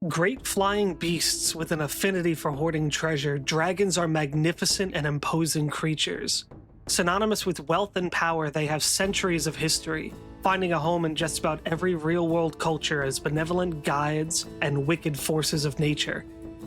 Great flying beasts with an affinity for hoarding treasure, dragons are magnificent and imposing creatures. Synonymous with wealth and power, they have centuries of history, finding a home in just about every real-world culture as benevolent guides and wicked forces of nature.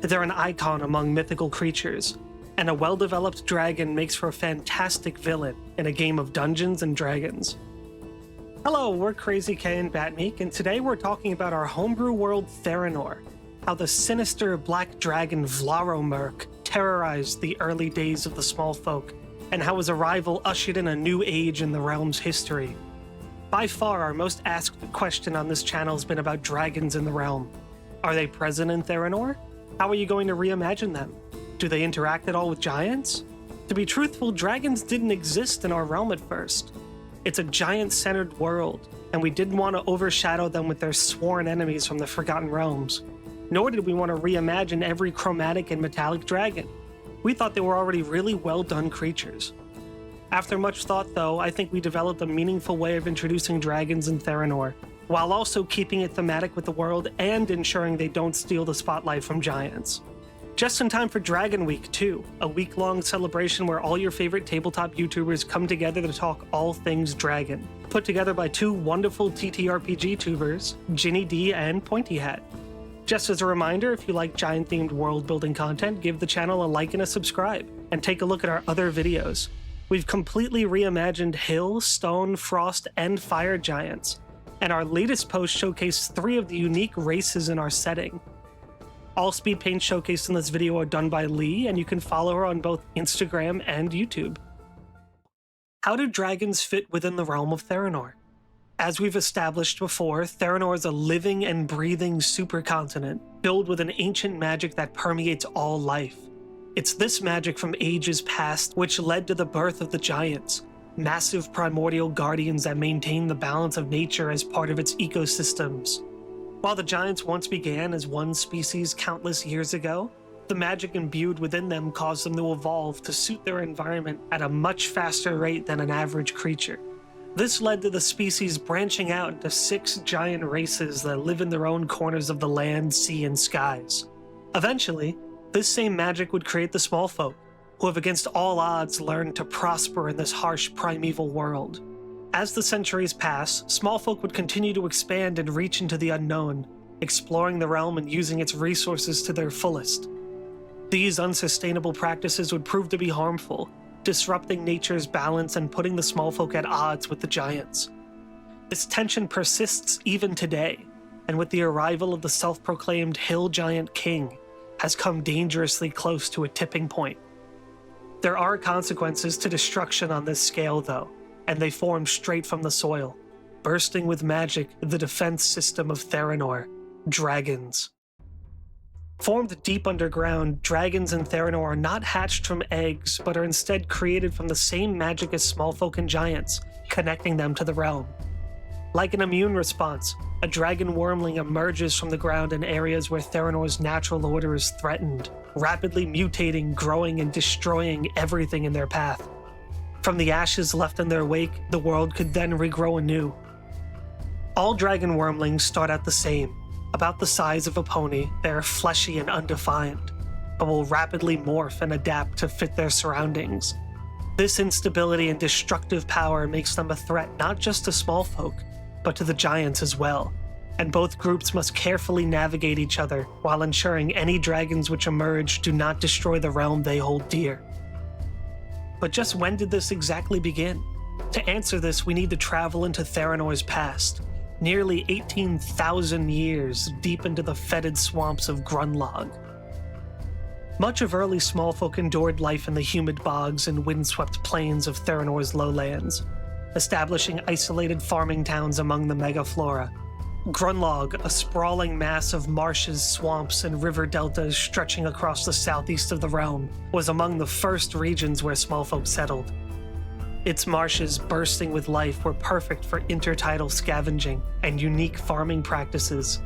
They're an icon among mythical creatures, and a well-developed dragon makes for a fantastic villain in a game of Dungeons and Dragons. Hello, we're Crazy K and Batmeek, and today we're talking about our homebrew world Therenor, how the sinister black dragon Vlauromyrk terrorized the early days of the smallfolk, and how his arrival ushered in a new age in the realm's history. By far, our most asked question on this channel has been about dragons in the realm. Are they present in Therenor? How are you going to reimagine them? Do they interact at all with giants? To be truthful, dragons didn't exist in our realm at first. It's a giant-centered world, and we didn't want to overshadow them with their sworn enemies from the Forgotten Realms. Nor did we want to reimagine every chromatic and metallic dragon. We thought they were already really well-done creatures. After much thought, though, I think we developed a meaningful way of introducing dragons in Therenor, while also keeping it thematic with the world and ensuring they don't steal the spotlight from giants. Just in time for Dragonweek, too, a week-long celebration where all your favorite tabletop YouTubers come together to talk all things dragon, put together by two wonderful TTRPG tubers, Ginny D and Pointy Hat. Just as a reminder, if you like giant-themed world-building content, give the channel a like and a subscribe, and take a look at our other videos. We've completely reimagined hill, stone, frost, and fire giants, and our latest post showcased 3 of the unique races in our setting. All speed paints showcased in this video are done by Lee, and you can follow her on both Instagram and YouTube. How do dragons fit within the realm of Therenor? As we've established before, Therenor is a living and breathing supercontinent, filled with an ancient magic that permeates all life. It's this magic from ages past which led to the birth of the giants, massive primordial guardians that maintain the balance of nature as part of its ecosystems. While the giants once began as one species countless years ago, the magic imbued within them caused them to evolve to suit their environment at a much faster rate than an average creature. This led to the species branching out into 6 giant races that live in their own corners of the land, sea, and skies. Eventually, this same magic would create the smallfolk, who have against all odds learned to prosper in this harsh primeval world. As the centuries pass, smallfolk would continue to expand and reach into the unknown, exploring the realm and using its resources to their fullest. These unsustainable practices would prove to be harmful, disrupting nature's balance and putting the smallfolk at odds with the giants. This tension persists even today, and with the arrival of the self-proclaimed hill giant king, has come dangerously close to a tipping point. There are consequences to destruction on this scale, though, and they form straight from the soil, bursting with magic the defense system of Therenor, dragons. Formed deep underground, dragons in Therenor are not hatched from eggs, but are instead created from the same magic as smallfolk and giants, connecting them to the realm. Like an immune response, a dragon wormling emerges from the ground in areas where Therenor's natural order is threatened, rapidly mutating, growing, and destroying everything in their path. From the ashes left in their wake, the world could then regrow anew. All dragon wormlings start out the same. About the size of a pony, they are fleshy and undefined, but will rapidly morph and adapt to fit their surroundings. This instability and destructive power makes them a threat not just to smallfolk, but to the giants as well, and both groups must carefully navigate each other while ensuring any dragons which emerge do not destroy the realm they hold dear. But just when did this exactly begin? To answer this, we need to travel into Therenor's past, nearly 18,000 years deep into the fetid swamps of Grunlog. Much of early smallfolk endured life in the humid bogs and windswept plains of Therenor's lowlands, establishing isolated farming towns among the megaflora. Grunlog, a sprawling mass of marshes, swamps, and river deltas stretching across the southeast of the realm, was among the first regions where smallfolk settled. Its marshes, bursting with life, were perfect for intertidal scavenging and unique farming practices,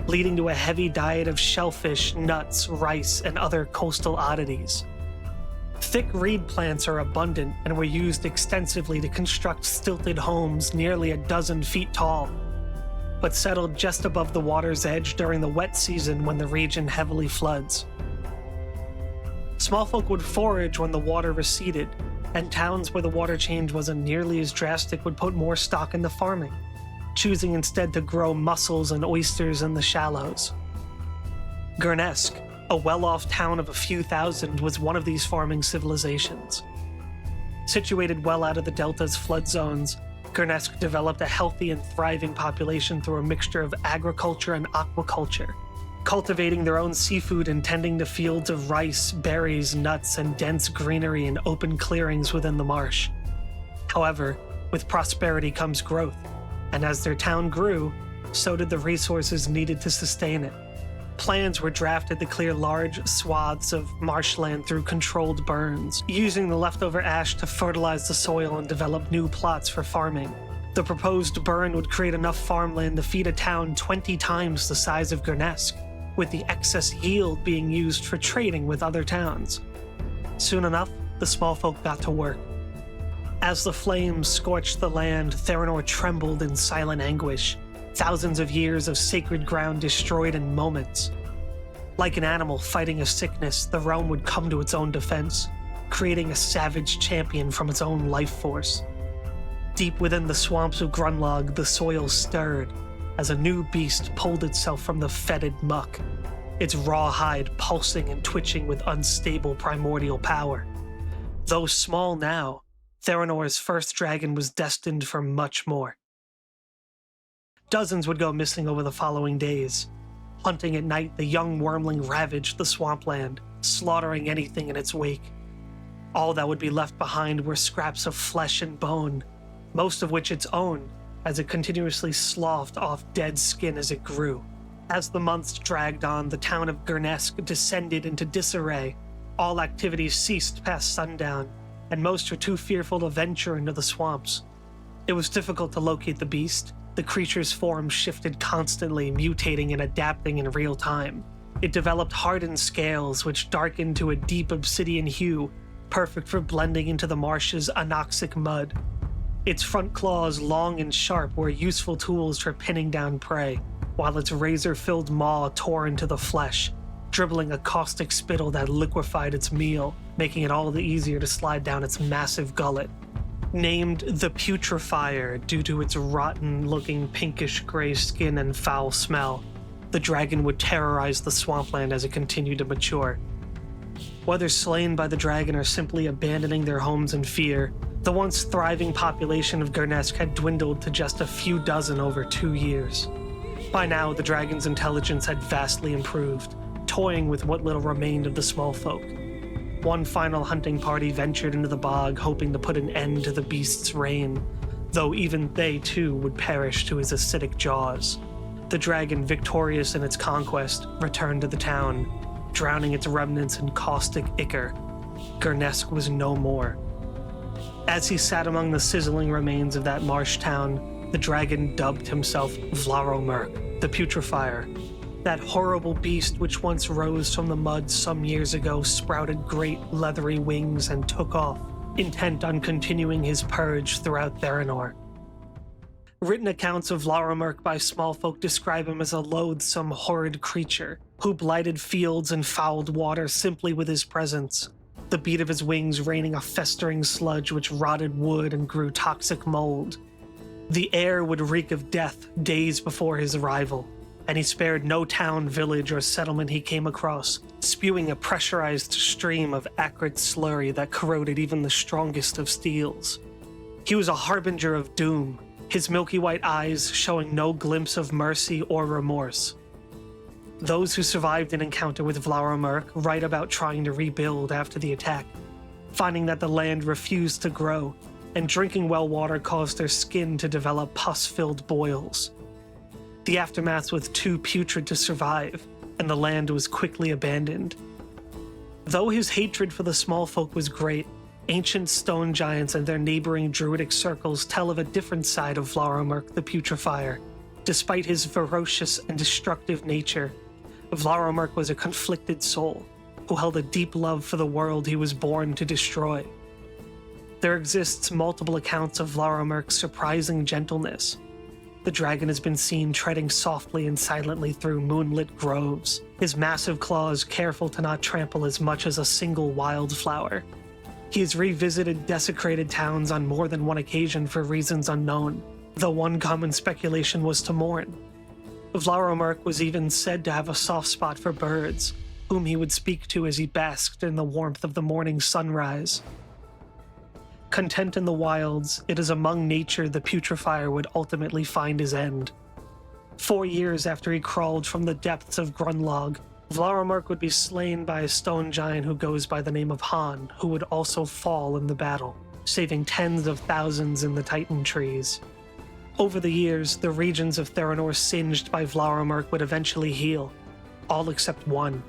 leading to a heavy diet of shellfish, nuts, rice, and other coastal oddities. Thick reed plants are abundant and were used extensively to construct stilted homes nearly a dozen feet tall. but settled just above the water's edge during the wet season when the region heavily floods. Smallfolk would forage when the water receded, and towns where the water change wasn't nearly as drastic would put more stock into farming, choosing instead to grow mussels and oysters in the shallows. Gurnesk, a well-off town of a few thousand, was one of these farming civilizations. Situated well out of the delta's flood zones, Gurnesk developed a healthy and thriving population through a mixture of agriculture and aquaculture, cultivating their own seafood and tending to fields of rice, berries, nuts, and dense greenery in open clearings within the marsh. However, with prosperity comes growth, and as their town grew, so did the resources needed to sustain it. Plans were drafted to clear large swaths of marshland through controlled burns, using the leftover ash to fertilize the soil and develop new plots for farming. The proposed burn would create enough farmland to feed a town 20 times the size of Gurnesk, with the excess yield being used for trading with other towns. Soon enough, the smallfolk got to work. As the flames scorched the land, Therenor trembled in silent anguish, thousands of years of sacred ground destroyed in moments. Like an animal fighting a sickness, the realm would come to its own defense, creating a savage champion from its own life force. Deep within the swamps of Grunlog, the soil stirred as a new beast pulled itself from the fetid muck, its raw hide pulsing and twitching with unstable primordial power. Though small now, Therenor's first dragon was destined for much more. Dozens would go missing over the following days. Hunting at night, the young wormling ravaged the swampland, slaughtering anything in its wake. All that would be left behind were scraps of flesh and bone, most of which its own, as it continuously sloughed off dead skin as it grew. As the months dragged on, the town of Gurnesk descended into disarray. All activities ceased past sundown, and most were too fearful to venture into the swamps. It was difficult to locate the beast. The creature's form shifted constantly, mutating and adapting in real time. It developed hardened scales, which darkened to a deep obsidian hue, perfect for blending into the marsh's anoxic mud. Its front claws, long and sharp, were useful tools for pinning down prey, while its razor-filled maw tore into the flesh, dribbling a caustic spittle that liquefied its meal, making it all the easier to slide down its massive gullet. Named the Putrefier due to its rotten-looking pinkish-gray skin and foul smell, the dragon would terrorize the swampland as it continued to mature. Whether slain by the dragon or simply abandoning their homes in fear, the once thriving population of Gurnesk had dwindled to just a few dozen over 2 years. By now, the dragon's intelligence had vastly improved, toying with what little remained of the smallfolk. One final hunting party ventured into the bog, hoping to put an end to the beast's reign, though even they too would perish to his acidic jaws. The dragon, victorious in its conquest, returned to the town, drowning its remnants in caustic ichor. Gurnesk was no more. As he sat among the sizzling remains of that marsh town, the dragon dubbed himself Vlauromyrk the Putrefier. That horrible beast which once rose from the mud some years ago sprouted great leathery wings and took off, intent on continuing his purge throughout Therenor. Written accounts of Vlauromyrk by smallfolk describe him as a loathsome, horrid creature who blighted fields and fouled water simply with his presence, the beat of his wings raining a festering sludge which rotted wood and grew toxic mold. The air would reek of death days before his arrival, and he spared no town, village, or settlement he came across, spewing a pressurized stream of acrid slurry that corroded even the strongest of steels. He was a harbinger of doom, his milky white eyes showing no glimpse of mercy or remorse. Those who survived an encounter with Vlauromyrk write about trying to rebuild after the attack, finding that the land refused to grow, and drinking well water caused their skin to develop pus-filled boils. The aftermath was too putrid to survive, and the land was quickly abandoned. Though his hatred for the smallfolk was great, ancient stone giants and their neighboring druidic circles tell of a different side of Vlauromyrk the Putrefier. Despite his ferocious and destructive nature, Vlauromyrk was a conflicted soul who held a deep love for the world he was born to destroy. There exists multiple accounts of Vlauromyrk's surprising gentleness. the dragon has been seen treading softly and silently through moonlit groves, his massive claws careful to not trample as much as a single wildflower. He has revisited desecrated towns on more than one occasion for reasons unknown, though one common speculation was to mourn. Vlauromyrk was even said to have a soft spot for birds, whom he would speak to as he basked in the warmth of the morning sunrise. Content in the wilds, it is among nature the Putrefier would ultimately find his end. 4 years after he crawled from the depths of Grunlog, Vlauromyrk would be slain by a stone giant who goes by the name of Han, who would also fall in the battle, saving tens of thousands in the Titan trees. Over the years, the regions of Therenor singed by Vlauromyrk would eventually heal, all except one.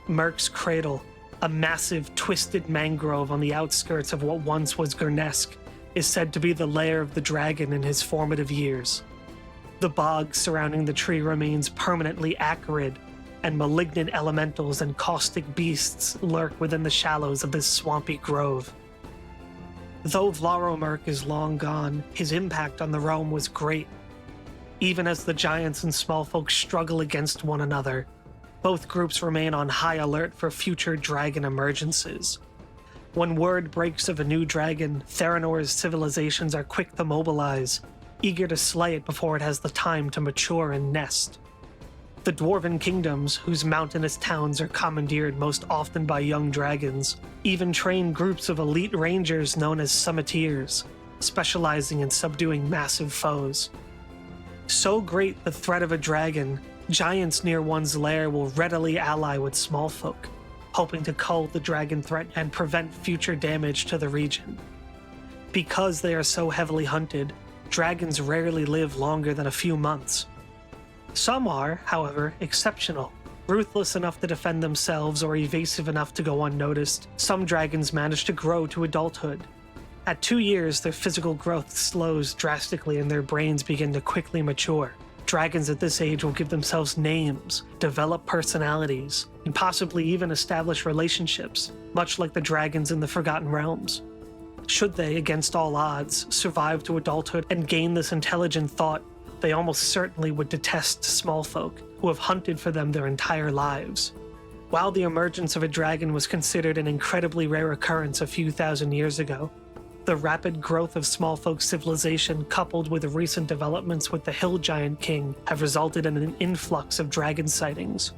Myrk's Cradle, a massive, twisted mangrove on the outskirts of what once was Gurnesk, is said to be the lair of the dragon in his formative years. The bog surrounding the tree remains permanently acrid, and malignant elementals and caustic beasts lurk within the shallows of this swampy grove. Though Vlauromyrk is long gone, his impact on the realm was great. Even as the giants and smallfolk struggle against one another, both groups remain on high alert for future dragon emergences. When word breaks of a new dragon, Therenor's civilizations are quick to mobilize, eager to slay it before it has the time to mature and nest. The dwarven kingdoms, whose mountainous towns are commandeered most often by young dragons, even train groups of elite rangers known as summiteers, specializing in subduing massive foes. So great the threat of a dragon, giants near one's lair will readily ally with smallfolk, hoping to cull the dragon threat and prevent future damage to the region. Because they are so heavily hunted, dragons rarely live longer than a few months. Some are, however, exceptional, ruthless enough to defend themselves or evasive enough to go unnoticed. Some dragons manage to grow to adulthood. At 2 years, their physical growth slows drastically and their brains begin to quickly mature. Dragons at this age will give themselves names, develop personalities, and possibly even establish relationships, much like the dragons in the Forgotten Realms. Should they, against all odds, survive to adulthood and gain this intelligent thought, they almost certainly would detest smallfolk, who have hunted for them their entire lives. While the emergence of a dragon was considered an incredibly rare occurrence a few thousand years ago, the rapid growth of smallfolk civilization coupled with recent developments with the Hill Giant King have resulted in an influx of dragon sightings.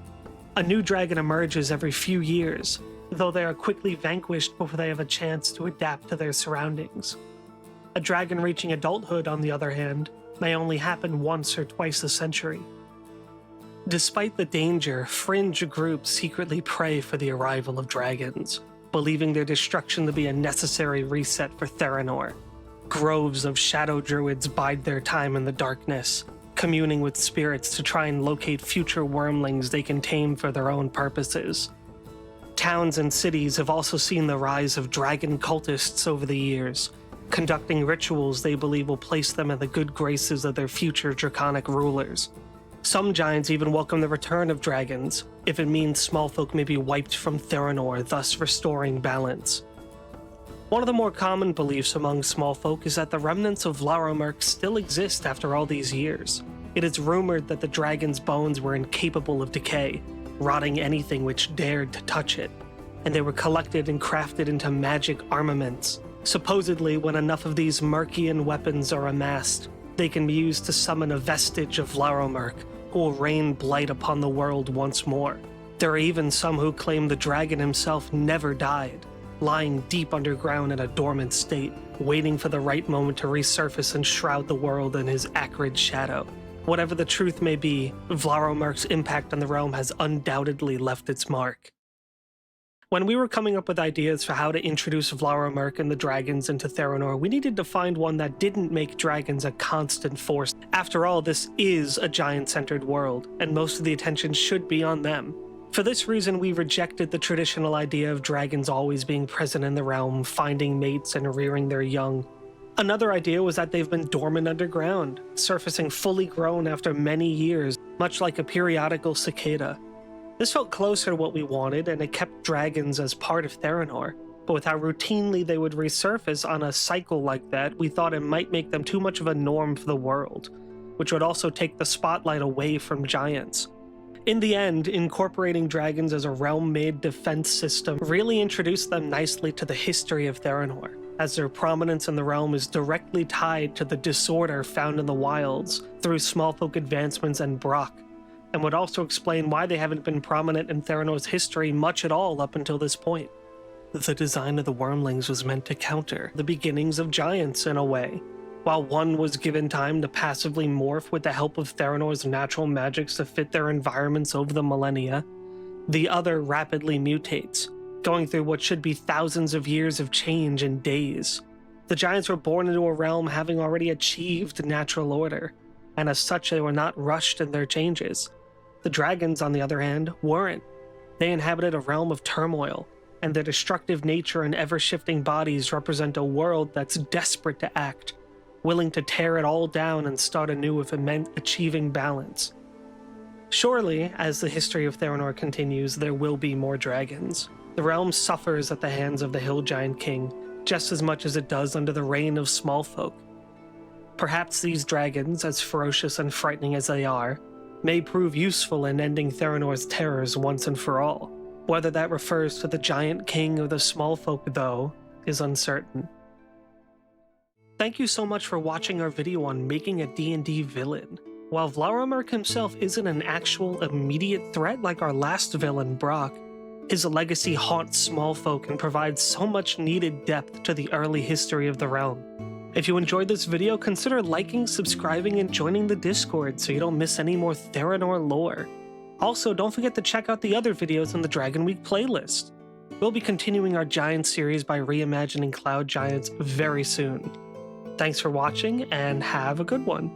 A new dragon emerges every few years, though they are quickly vanquished before they have a chance to adapt to their surroundings. A dragon reaching adulthood, on the other hand, may only happen once or twice a century. Despite the danger, fringe groups secretly pray for the arrival of dragons, believing their destruction to be a necessary reset for Therenor. Groves of shadow druids bide their time in the darkness, communing with spirits to try and locate future wormlings they can tame for their own purposes. Towns and cities have also seen the rise of dragon cultists over the years, conducting rituals they believe will place them in the good graces of their future draconic rulers. Some giants even welcome the return of dragons, if it means smallfolk may be wiped from Therenor, thus restoring balance. One of the more common beliefs among smallfolk is that the remnants of Vlauromyrk still exist after all these years. It is rumored that the dragon's bones were incapable of decay, rotting anything which dared to touch it, and they were collected and crafted into magic armaments. Supposedly, when enough of these Myrkian weapons are amassed, they can be used to summon a vestige of Vlauromyrk, who will rain blight upon the world once more. There are even some who claim the dragon himself never died, lying deep underground in a dormant state, waiting for the right moment to resurface and shroud the world in his acrid shadow. Whatever the truth may be, Vlauromyrk's impact on the realm has undoubtedly left its mark. When we were coming up with ideas for how to introduce Vlauromyrk and the dragons into Therenor, we needed to find one that didn't make dragons a constant force. After all, this is a giant-centered world, and most of the attention should be on them. For this reason, we rejected the traditional idea of dragons always being present in the realm, finding mates and rearing their young. Another idea was that they've been dormant underground, surfacing fully grown after many years, much like a periodical cicada. This felt closer to what we wanted, and it kept dragons as part of Therenor, but with how routinely they would resurface on a cycle like that, we thought it might make them too much of a norm for the world. which would also take the spotlight away from giants. In the end, incorporating dragons as a realm-made defense system really introduced them nicely to the history of Therenor, as their prominence in the realm is directly tied to the disorder found in the wilds through smallfolk advancements and Brock, and would also explain why they haven't been prominent in Therenor's history much at all up until this point. The design of the wormlings was meant to counter the beginnings of giants in a way. While one was given time to passively morph with the help of Therenor's natural magics to fit their environments over the millennia, the other rapidly mutates, going through what should be thousands of years of change in days. The giants were born into a realm having already achieved natural order, and as such they were not rushed in their changes. The dragons, on the other hand, weren't. They inhabited a realm of turmoil, and their destructive nature and ever-shifting bodies represent a world that's desperate to act, willing to tear it all down and start anew if it meant achieving balance. Surely, as the history of Therenor continues, there will be more dragons. The realm suffers at the hands of the Hill Giant King, just as much as it does under the reign of smallfolk. Perhaps these dragons, as ferocious and frightening as they are, may prove useful in ending Therenor's terrors once and for all. Whether that refers to the Giant King or the smallfolk, though, is uncertain. Thank you so much for watching our video on making a D&D villain. While Vlauromyrk himself isn't an actual immediate threat like our last villain, Brock, his legacy haunts smallfolk and provides so much needed depth to the early history of the realm. If you enjoyed this video, consider liking, subscribing, and joining the Discord so you don't miss any more Therenor lore. Also, don't forget to check out the other videos in the Dragonweek playlist. We'll be continuing our giant series by reimagining cloud giants very soon. Thanks for watching, and have a good one.